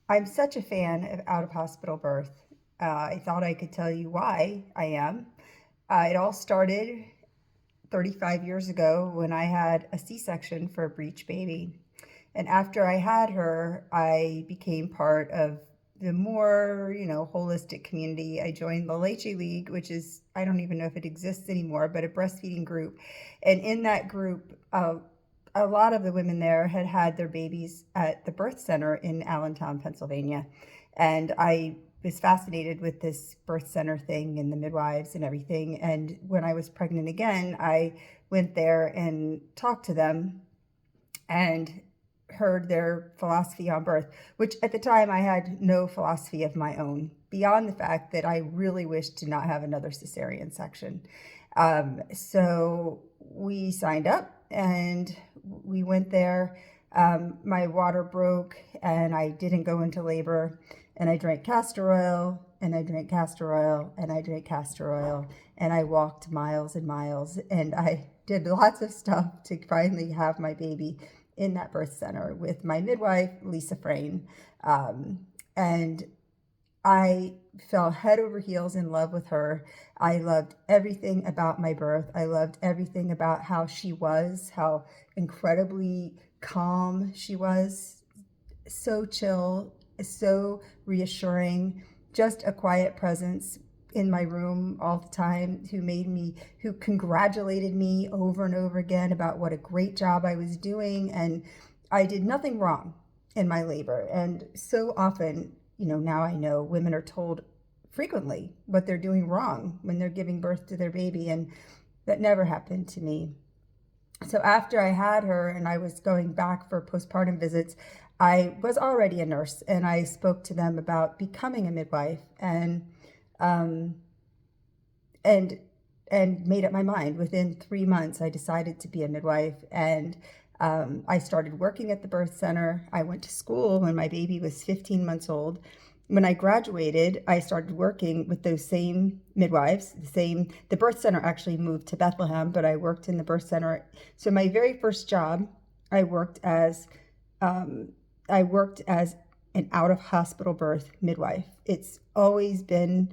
I'm such a fan of out of hospital birth. I thought I could tell you why I am. It all started 35 years ago when I had a C-section for a breech baby. And after I had her, I became part of the more, holistic community. I joined the Leche League, which is, I don't even know if it exists anymore, but a breastfeeding group. And in that group, a lot of the women there had had their babies at the birth center in Allentown, Pennsylvania. And I was fascinated with this birth center thing and the midwives and everything. And when I was pregnant again, I went there and talked to them and heard their philosophy on birth, which at the time I had no philosophy of my own, beyond the fact that I really wished to not have another cesarean section. So we signed up and we went there. My water broke and I didn't go into labor. And I drank castor oil and I drank castor oil and I drank castor oil and I walked miles and miles and I did lots of stuff to finally have my baby in that birth center with my midwife, Lisa Frayne. And I fell head over heels in love with her. I loved everything about my birth. I loved everything about how she was, how incredibly calm she was, so chill, so reassuring, just a quiet presence in my room all the time who congratulated me over and over again about what a great job I was doing. And I did nothing wrong in my labor. And so often, now I know women are told frequently what they're doing wrong when they're giving birth to their baby. And that never happened to me. So after I had her and I was going back for postpartum visits, I was already a nurse and I spoke to them about becoming a midwife um, and and made up my mind. Within 3 months, I decided to be a midwife and I started working at the birth center. I went to school when my baby was 15 months old. When I graduated, I started working with those same midwives. The birth center actually moved to Bethlehem, but I worked in the birth center. So my very first job, I worked as um, I worked as an out of hospital birth midwife. It's always been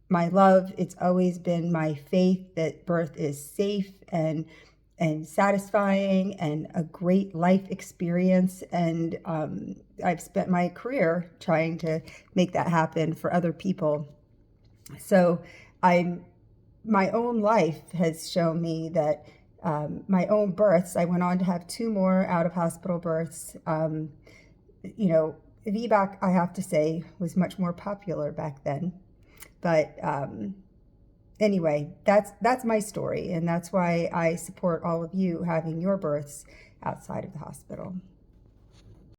my love. It's always been my faith that birth is safe and satisfying and a great life experience. And I've spent my career trying to make that happen for other people. So I'm my own life has shown me that my own births. I went on to have two more out of hospital births. VBAC, I have to say, was much more popular back then. But anyway, that's my story, and that's why I support all of you having your births outside of the hospital.